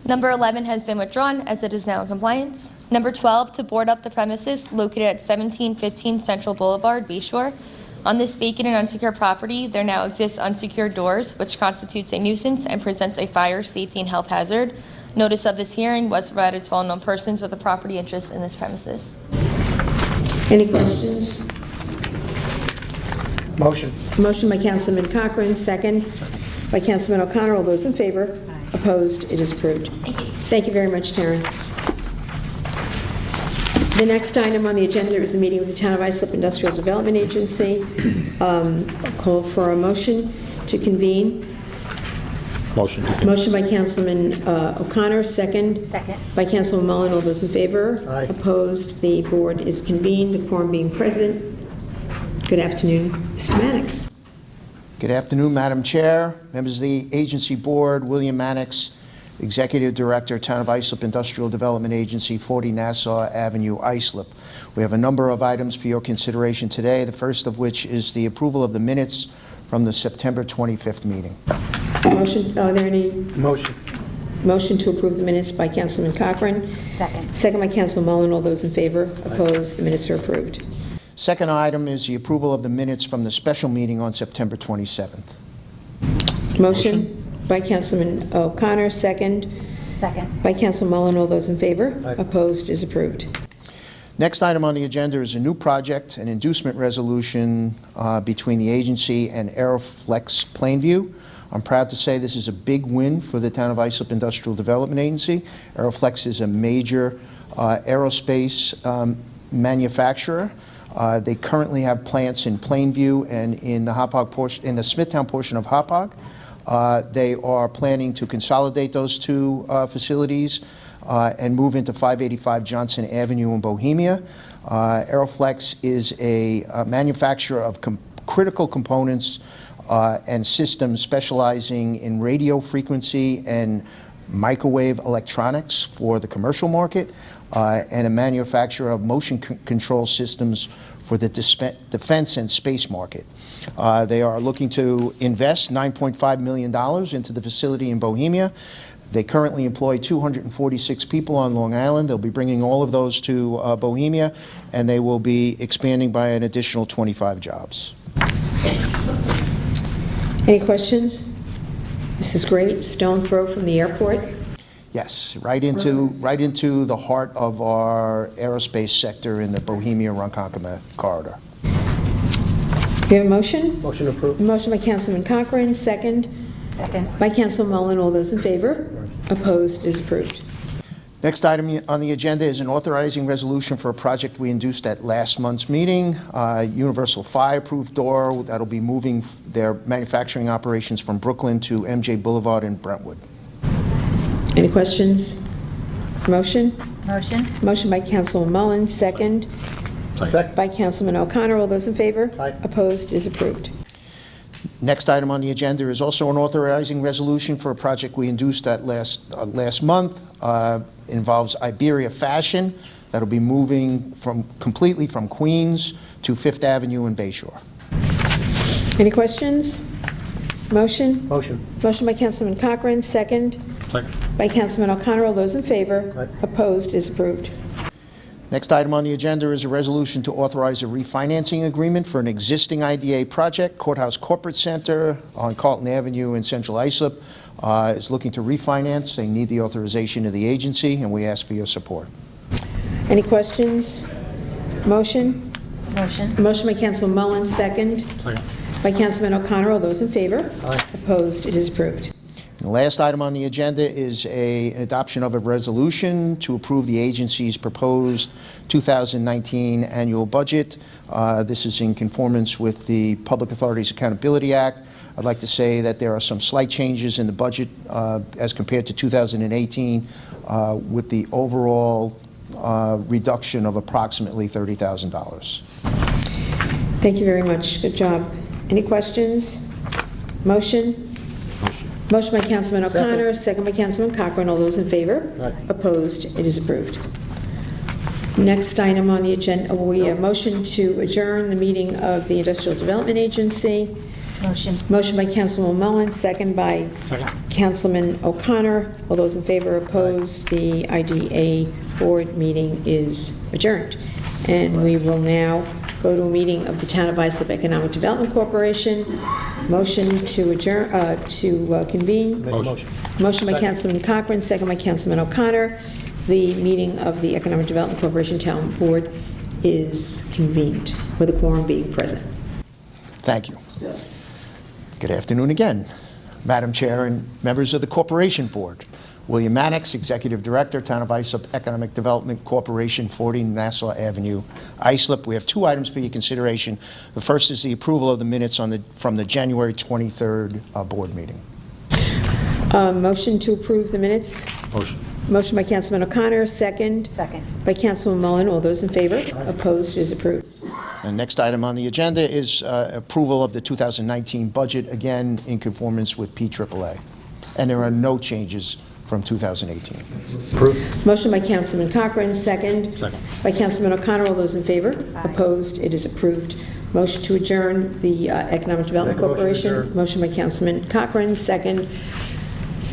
Number 11 has been withdrawn as it is now in compliance. Number 12, to board up the premises located at 1715 Central Boulevard, Bay Shore. On this vacant and unsecured property, there now exists unsecured doors, which constitutes a nuisance and presents a fire, safety, and health hazard. Notice of this hearing was read to all known persons with a property interest in this premises. Any questions? Motion. Motion by Councilman Cochran, second by Councilman O'Connor. All those in favor? Opposed? It is approved. Thank you. Thank you very much, Taryn. The next item on the agenda is the meeting of the Town of Islip Industrial Development Agency. I'll call for a motion to convene. Motion. Motion by Councilman O'Connor, second. Second. By Councilman Mullen. All those in favor? Aye. Opposed? The board is convened, the quorum being present. Good afternoon, Mr. Mannix. Good afternoon, Madam Chair, members of the agency board, William Mannix, Executive Director, Town of Islip Industrial Development Agency, 40 Nassau Avenue, Islip. We have a number of items for your consideration today, the first of which is the approval of the minutes from the September 25th meeting. Motion, are there any? Motion. Motion to approve the minutes by Councilman Cochran. Second. Second by Councilman Mullen. All those in favor? Opposed? The minutes are approved. Second item is the approval of the minutes from the special meeting on September 27th. Motion by Councilman O'Connor, second. Second. By Councilman Mullen. All those in favor? Aye. Opposed? Is approved. Next item on the agenda is a new project, an inducement resolution between the agency and Aeroflex Plainview. I'm proud to say this is a big win for the Town of Islip Industrial Development Agency. Aeroflex is a major aerospace manufacturer. They currently have plants in Plainview and in the Hauppauge portion, in the Smithtown portion of Hauppauge. They are planning to consolidate those two facilities and move into 585 Johnson Avenue in Bohemia. Aeroflex is a manufacturer of critical components and systems specializing in radio frequency and microwave electronics for the commercial market, and a manufacturer of motion control systems for the defense and space market. They are looking to invest $9.5 million into the facility in Bohemia. They currently employ 246 people on Long Island. They'll be bringing all of those to Bohemia, and they will be expanding by an additional 25 jobs. Any questions? This is great. Stone throw from the airport. Yes, right into the heart of our aerospace sector in the Bohemia-Ronkonkoma corridor. We have a motion? Motion approved. Motion by Councilman Cochran, second. Second. By Councilman Mullen. All those in favor? Opposed? Is approved. Next item on the agenda is an authorizing resolution for a project we induced at last month's meeting, Universal Fireproof Door that'll be moving their manufacturing operations from Brooklyn to MJ Boulevard in Brentwood. Any questions? Motion? Motion. Motion by Councilman Mullen, second. Second. By Councilman O'Connor. All those in favor? Aye. Opposed? Is approved. Next item on the agenda is also an authorizing resolution for a project we induced at last month. Involves Iberia Fashion that'll be moving completely from Queens to Fifth Avenue in Bay Shore. Any questions? Motion? Motion. Motion by Councilman Cochran, second. Second. By Councilman O'Connor. All those in favor? Aye. Opposed? Is approved. Next item on the agenda is a resolution to authorize a refinancing agreement for an existing IDA project. Courthouse Corporate Center on Carlton Avenue in Central Islip is looking to refinance. They need the authorization of the agency, and we ask for your support. Any questions? Motion? Motion. Motion by Councilman Mullen, second. Second. By Councilman O'Connor. All those in favor? Aye. Opposed? It is approved. The last item on the agenda is an adoption of a resolution to approve the agency's proposed 2019 annual budget. This is in conformance with the Public Authorities Accountability Act. I'd like to say that there are some slight changes in the budget as compared to 2018 with the overall reduction of approximately $30,000. Thank you very much. Good job. Any questions? Motion? Motion by Councilman O'Connor, second by Councilman Cochran. All those in favor? Aye. Opposed? It is approved. Next item on the agenda, motion to adjourn the meeting of the Industrial Development Agency. Motion. Motion by Councilman Mullen, second by Councilman O'Connor. All those in favor? Opposed? The IDA board meeting is adjourned. And we will now go to a meeting of the Town of Islip Economic Development Corporation. Motion to adjourn, convene. Motion. Motion by Councilman Cochran, second by Councilman O'Connor. The meeting of the Economic Development Corporation Town Board is convened, with a quorum being present. Thank you. Good afternoon again, Madam Chair and members of the Corporation Board. William Mannix, Executive Director, Town of Islip Economic Development Corporation, 40 Nassau Avenue, Islip. We have two items for your consideration. The first is the approval of the minutes from the January 23rd board meeting. Motion to approve the minutes. Motion. Motion by Councilman O'Connor, second. Second. By Councilman Mullen. All those in favor? Opposed? It is approved. The next item on the agenda is approval of the 2019 budget, again in conformance with PAAA. And there are no changes from 2018. Approved. Motion by Councilman Cochran, second. Second. By Councilman O'Connor. All those in favor? Opposed? It is approved. Motion to adjourn the Economic Development Corporation. Motion by Councilman Cochran, second.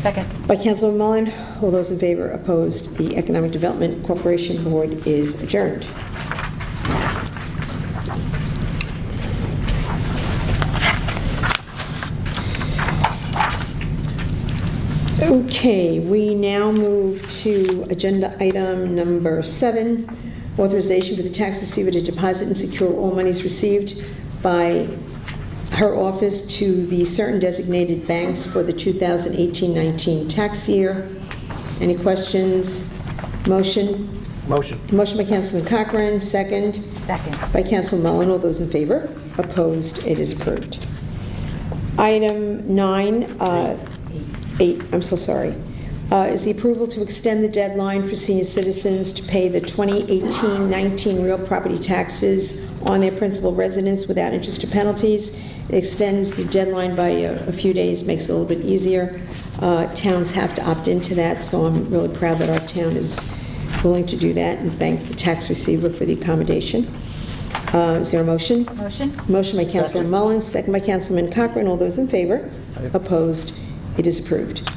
Second. By Councilman Mullen. All those in favor? Opposed? The Economic Development Corporation Board is adjourned. Okay, we now move to agenda item number 7, authorization for the tax receiver to deposit and secure all monies received by her office to the certain designated banks for the 2018-19 tax year. Any questions? Motion? Motion. Motion by Councilman Cochran, second. Second. By Councilman Mullen. All those in favor? Opposed? It is approved. Item 9, 8, I'm so sorry, is the approval to extend the deadline for senior citizens to pay the 2018-19 real property taxes on their principal residence without interest or penalties. It extends the deadline by a few days, makes it a little bit easier. Towns have to opt into that, so I'm really proud that our town is willing to do that, and thank the tax receiver for the accommodation. Is there a motion? Motion. Motion by Councilman Mullen, second by Councilman Cochran. All those in favor? Opposed? It is approved.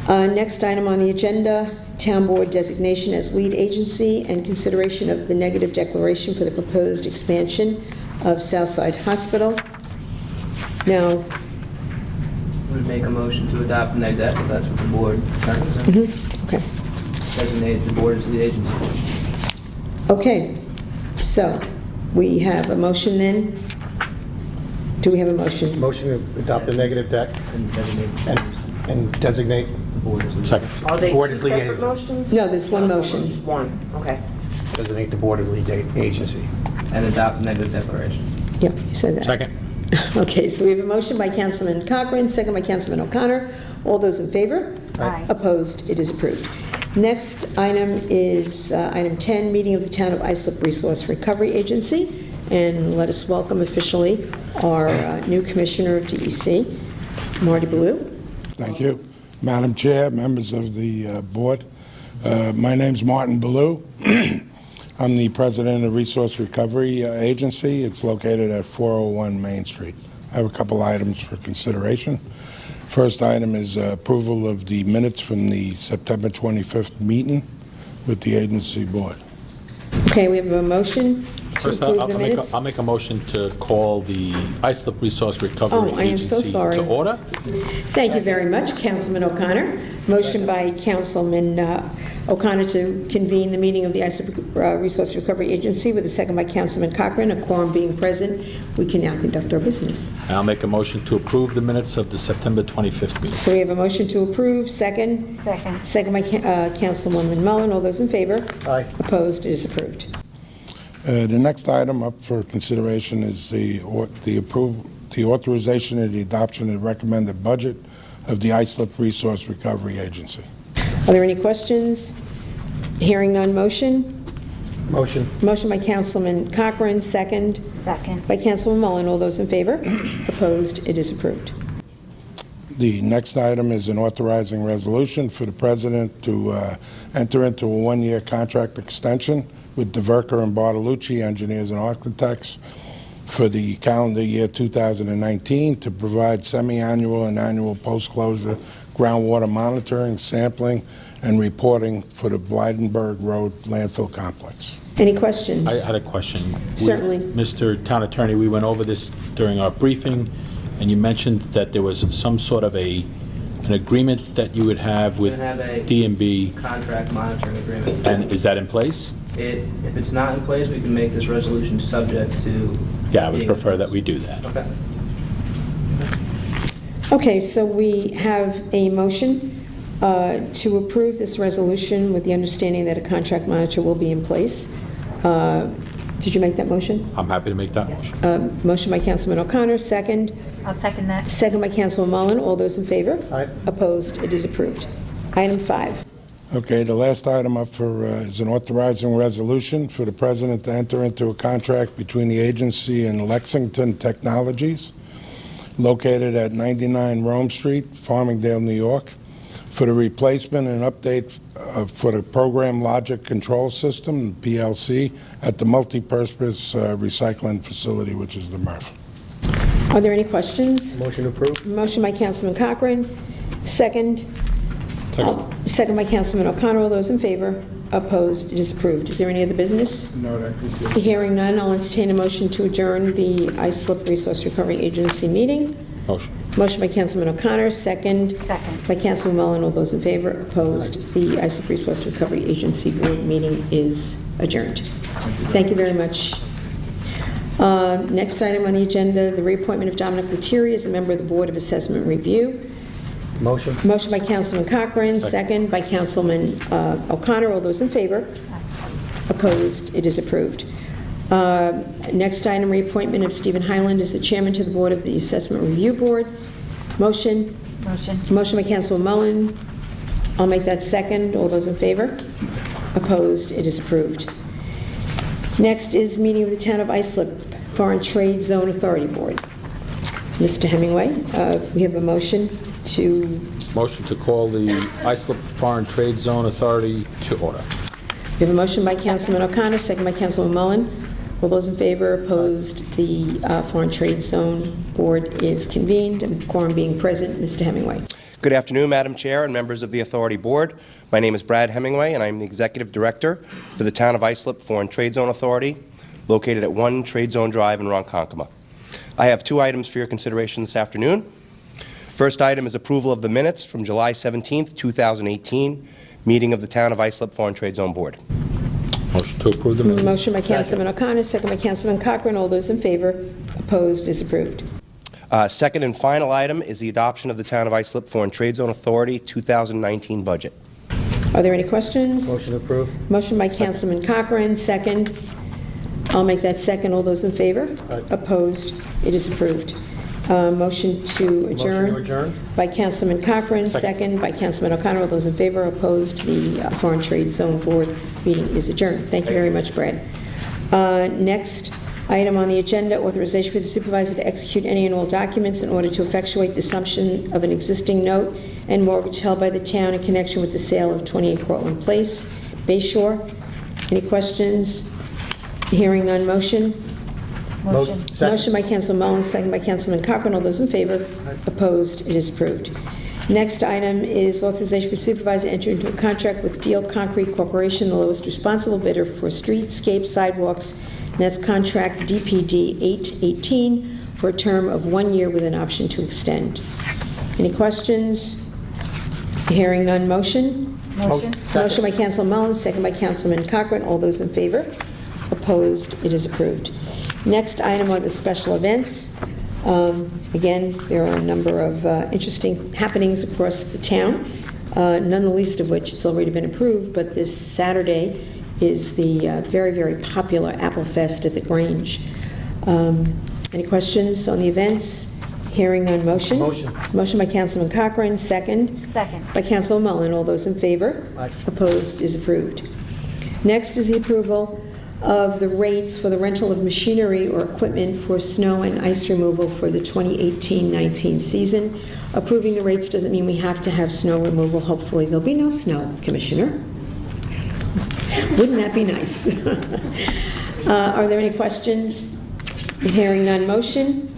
Next item on the agenda, Town Board designation as lead agency and consideration of the negative declaration for the proposed expansion of Southside Hospital. Now, Would make a motion to adopt the neg deck, if that's what the board recommends. okay. Designate the board as lead agency. Okay, so we have a motion then. Do we have a motion? Motion to adopt the negative deck And designate and designate. the board as lead. Second. Are they Board two as lead separate agency. motions? No, there's one motion. Just one, okay. Designate the board as lead agency. And adopt the negative declaration. Yep, you said that. Second. Okay, so we have a motion by Councilman Cochran, second by Councilman O'Connor. All those in favor? Aye. Opposed? It is approved. Next item is item 10, meeting of the Town of Islip Resource Recovery Agency. And let us welcome officially our new Commissioner of DEC, Marty Ballou. Thank you. Madam Chair, members of the board, my name's Martin Ballou. I'm the president of Resource Recovery Agency. It's located at 401 Main Street. I have a couple items for consideration. First item is approval of the minutes from the September 25th meeting with the agency board. Okay, we have a motion to First, approve the minutes. I'll make a motion to call the Islip Resource Recovery Oh, I am so Agency sorry. to order. Thank you very much, Councilman O'Connor. Motion by Councilman O'Connor to convene the meeting of the Islip Resource Recovery Agency with a second by Councilman Cochran. A quorum being present, we can now conduct our business. I'll make a motion to approve the minutes of the September 25th meeting. So we have a motion to approve, second. Second. Second by Councilwoman Mullen. All those in favor? Aye. Opposed? It is approved. The next item up for consideration is the authorization and the adoption of the recommended budget of the Islip Resource Recovery Agency. Are there any questions? Hearing none, motion? Motion. Motion by Councilman Cochran, second. Second. By Councilman Mullen. All those in favor? Opposed? It is approved. The next item is an authorizing resolution for the President to enter into a one-year contract extension with DeVerker and Bartolucci Engineers and Architects for the calendar year 2019 to provide semi-annual and annual post-closure groundwater monitoring, sampling, and reporting for the Blydenburg Road landfill complex. Any questions? I had a question. Certainly. Mr. Town Attorney, we went over this during our briefing, and you mentioned that there was some sort of an agreement that you would have with We have a DMB, contract monitoring agreement. and is that in place? If it's not in place, we can make this resolution subject to. Yeah, I would being in prefer place. that we do that. Okay. Okay, so we have a motion to approve this resolution with the understanding that a contract monitor will be in place. Did you make that motion? I'm happy to make that motion. Motion by Councilman O'Connor, second. I'll second that. Second by Councilman Mullen. All those in favor? Aye. Opposed? It is approved. Item 5. Okay, the last item up for is an authorizing resolution for the President to enter into a contract between the agency and Lexington Technologies, located at 99 Rome Street, Farmingdale, New York, for the replacement and update for the Program Logic Control System, PLC, at the multipurpose recycling facility, which is the MRF. Are there any questions? Motion approved. Motion by Councilman Cochran, second. Second by Councilman O'Connor. All those in favor? Opposed? It is approved. Is there any other business? No, that concludes. Hearing none, I'll entertain a motion to adjourn the Islip Resource Recovery Agency meeting. Motion. Motion by Councilman O'Connor, second. Second. By Councilman Mullen. All those in favor? Opposed? The Islip Resource Recovery Agency board meeting is adjourned. Thank you very much. Next item on the agenda, the reappointment of Dominic Lettieri as a member of the Board of Assessment Review. Motion. Motion by Councilman Cochran, second by Councilman O'Connor. All those in favor? Opposed? It is approved. Next item, reappointment of Stephen Highland as the chairman to the Board of the Assessment Review Board. Motion. Motion. Motion by Councilman Mullen. I'll make that second. All those in favor? Opposed? It is approved. Next is meeting of the Town of Islip Foreign Trade Zone Authority Board. Mr. Hemingway, we have a motion to... Motion to call the Islip Foreign Trade Zone Authority to order. We have a motion by Councilman O'Connor, second by Councilman Mullen. All those in favor? Opposed? The Foreign Trade Zone Board is convened, and quorum being present. Mr. Hemingway. Good afternoon, Madam Chair and members of the Authority Board. My name is Brad Hemingway, and I'm the Executive Director for the Town of Islip Foreign Trade Zone Authority, located at 1 Trade Zone Drive in Ronkonkoma. I have 2 items for your consideration this afternoon. First item is approval of the minutes from July 17th, 2018, meeting of the Town of Islip Foreign Trade Zone Board. Motion to approve the minutes. Motion by Councilman O'Connor, second by Councilman Cochran. All those in favor? Opposed? Is approved. Second and final item is the adoption of the Town of Islip Foreign Trade Zone Authority 2019 budget. Are there any questions? Motion approved. Motion by Councilman Cochran, second. I'll make that second. All those in favor? Aye. Opposed? It is approved. Motion to adjourn. Motion to adjourn. By Councilman Cochran, second by Councilman O'Connor. All those in favor? Opposed? The Foreign Trade Zone Board meeting is adjourned. Thank you very much, Brad. Next item on the agenda, authorization for the supervisor to execute any and all documents in order to effectuate the assumption of an existing note and mortgage held by the town in connection with the sale of 28 Cortlandt Place, Bayshore. Any questions? Hearing none, motion? Motion. Motion by Councilman Mullins, second by Councilman Cochran. All those in favor? Opposed? It is approved. Next item is authorization for supervisor to enter into a contract with Deal Concrete Corporation, the lowest responsible bidder for streetscape sidewalks, and that's contract DPD 818 for a term of 1 year with an option to extend. Any questions? Hearing none, motion? Motion. Motion by Councilman Mullins, second by Councilman Cochran. All those in favor? Opposed? It is approved. Next item are the special events. Again, there are a number of interesting happenings across the town, none the least of which it's already been approved, but this Saturday is the very, very popular Apple Fest at the Grange. Any questions on the events? Hearing none, motion? Motion. Motion by Councilman Cochran, second? Second. By Councilman Mullen. All those in favor? Aye. Opposed? Is approved. Next is the approval of the rates for the rental of machinery or equipment for snow and ice removal for the 2018-19 season. Approving the rates doesn't mean we have to have snow removal. Hopefully there'll be no snow, Commissioner. Wouldn't that be nice? Are there any questions? Hearing none, motion?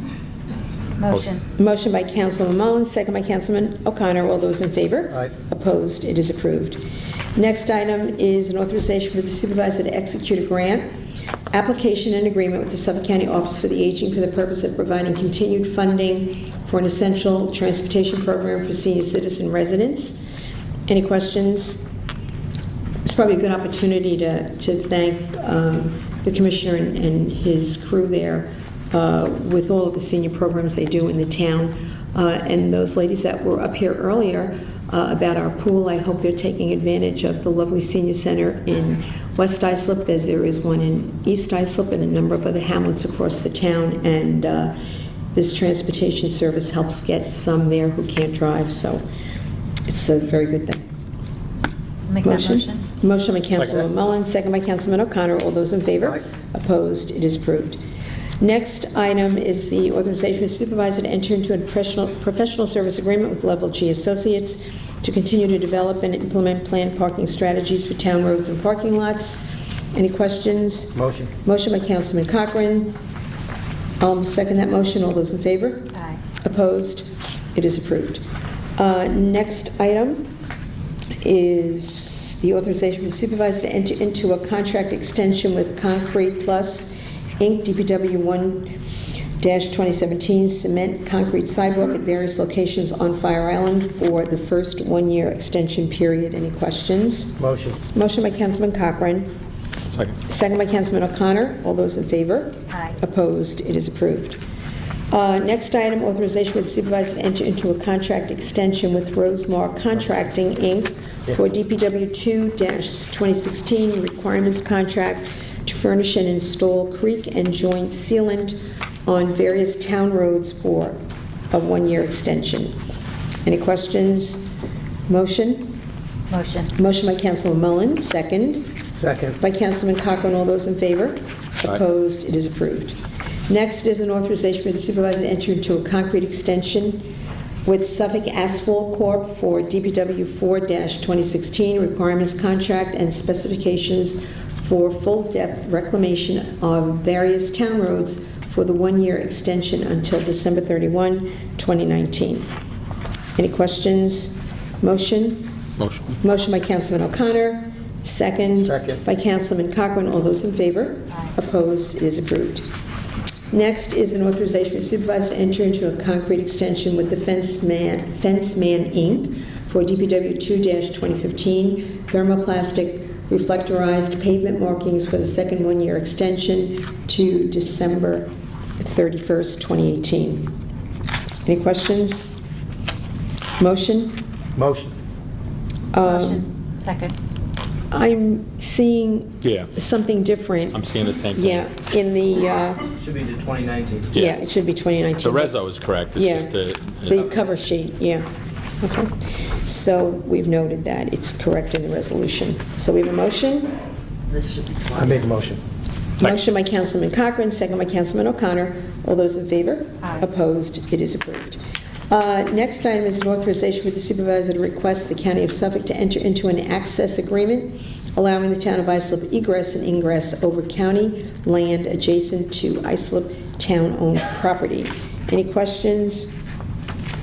Motion. Motion by Councilman Mullins, second by Councilman O'Connor. All those in favor? Aye. Opposed? It is approved. Next item is an authorization for the supervisor to execute a grant application and agreement with the Suffolk County Office for the Aging for the purpose of providing continued funding for an essential transportation program for senior citizen residents. Any questions? It's probably a good opportunity to thank the Commissioner and his crew there with all of the senior programs they do in the town. And those ladies that were up here earlier about our pool, I hope they're taking advantage of the lovely senior center in West Islip, as there is one in East Islip and a number of other hamlets across the town. And this transportation service helps get some there who can't drive, so it's a very good thing. Make that motion. Motion by Councilman Mullins, second by Councilman O'Connor. All those in favor? Aye. Opposed? It is approved. Next item is the authorization for the supervisor to enter into a professional service agreement with Level G Associates to continue to develop and implement planned parking strategies for town roads and parking lots. Any questions? Motion. Motion by Councilman Cochran. I'll second that motion. All those in favor? Aye. Opposed? It is approved. Next item is the authorization for the supervisor to enter into a contract extension with Concrete Plus, Inc., DPW 1-2017, cement concrete sidewalk at various locations on Fire Island for the first 1-year extension period. Any questions? Motion. Motion by Councilman Cochran. Second. Second by Councilman O'Connor. All those in favor? Aye. Opposed? It is approved. Next item, authorization with the supervisor to enter into a contract extension with Rosemar Contracting, Inc. for DPW 2-2016 requirements contract to furnish and install creek and joint sealant on various town roads for a 1-year extension. Any questions? Motion? Motion. Motion by Councilman Mullen, second. Second. By Councilman Cochran. All those in favor? Aye. Opposed? It is approved. Next is an authorization for the supervisor to enter into a concrete extension with Suffolk Asphalt Corp. for DPW 4-2016 requirements contract and specifications for full-depth reclamation of various town roads for the 1-year extension until December 31, 2019. Any questions? Motion? Motion. Motion by Councilman O'Connor, second. Second. By Councilman Cochran. All those in favor? Aye. Opposed? It is approved. Next is an authorization for the supervisor to enter into a concrete extension with the Fence Man Inc. for DPW 2-2015 thermoplastic reflectorized pavement markings for the second 1-year extension to December 31st, 2018. Any questions? Motion? Motion. Motion. Second. I'm seeing Yeah, something different. I'm seeing the same thing. Yeah, in the, Should be the 2019. yeah, it should be 2019. The reso is correct. It's Yeah, just the cover sheet, yeah. Okay. So we've noted that. It's correct in the resolution. So we have a motion? I make a motion. Motion by Councilman Cochran, second by Councilman O'Connor. All those in favor? Aye. Opposed? It is approved. Next item is an authorization for the supervisor to request the County of Suffolk to enter into an access agreement allowing the town of Islip egress and ingress over county land adjacent to Islip town-owned property. Any questions?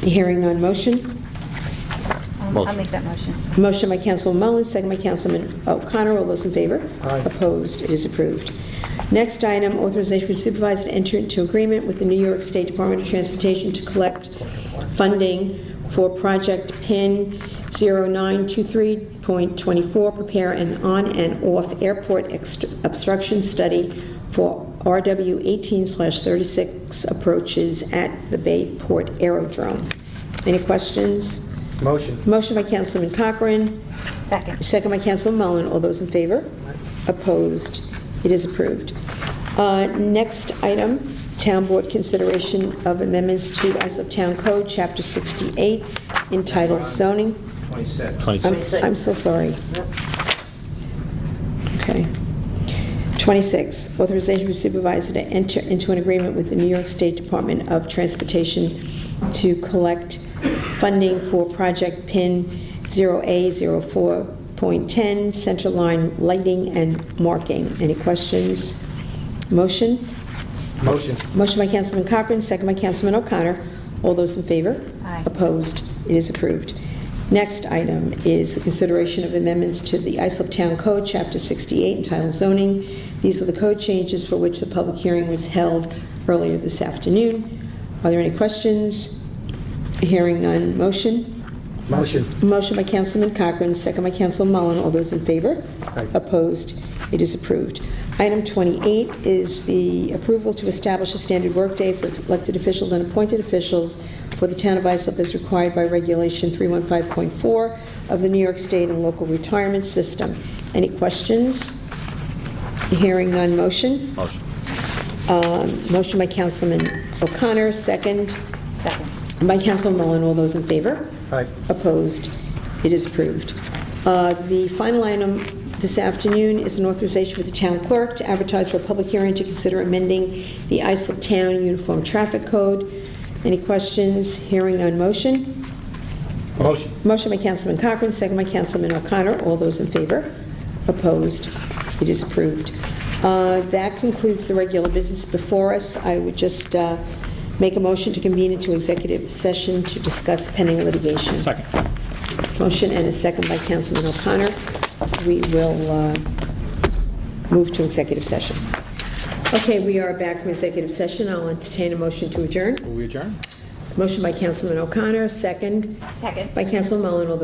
Hearing none, motion? Motion. make that motion. Motion by Councilman Mullin, second by Councilman O'Connor. All those in favor? Aye. Opposed? It is approved. Next item, authorization for supervisor to enter into agreement with the New York State Department of Transportation to collect funding for Project PIN 0923.24, prepare an on and off airport obstruction study for RW 18/36 approaches at the Bayport Aerodrome. Any questions? Motion. Motion by Councilman Cochran. Second. Second by Councilman Mullen. All those in favor? Opposed? It is approved. Next item, Town Board consideration of amendments to Islip Town Code, Chapter 68, entitled Zoning. 26. I'm so sorry. Okay. 26, authorization for supervisor to enter into an agreement with the New York State Department of Transportation to collect funding for Project PIN 0A04.10, center line lighting and marking. Any questions? Motion? Motion. Motion by Councilman Cochran, second by Councilman O'Connor. All those in favor? Aye. Opposed? It is approved. Next item is the consideration of amendments to the Islip Town Code, Chapter 68, entitled Zoning. These are the code changes for which the public hearing was held earlier this afternoon. Are there any questions? Hearing none. Motion? Motion. Motion by Councilman Cochran, second by Councilman Mullen. All those in favor? Aye. Opposed? It is approved. Item 28 is the approval to establish a standard workday for elected officials and appointed officials for the town of Islip as required by Regulation 315.4 of the New York State and Local Retirement System. Any questions? Hearing none. Motion? Motion. Motion by Councilman O'Connor, second Second. by Councilman Mullen. All those in favor? Aye. Opposed? It is approved. The final item this afternoon is an authorization for the town clerk to advertise for a public hearing to consider amending the Islip Town Uniform Traffic Code. Any questions? Hearing none. Motion? Motion. Motion by Councilman Cochran, second by Councilman O'Connor. All those in favor? Opposed? It is approved. That concludes the regular business before us. I would just make a motion to convene into executive session to discuss pending litigation. Second. Motion and a second by Councilman O'Connor. We will move to executive session. Okay, we are back from executive session. I'll entertain a motion to adjourn. Will we adjourn? Motion by Councilman O'Connor, second Second. by Councilman Mullen. All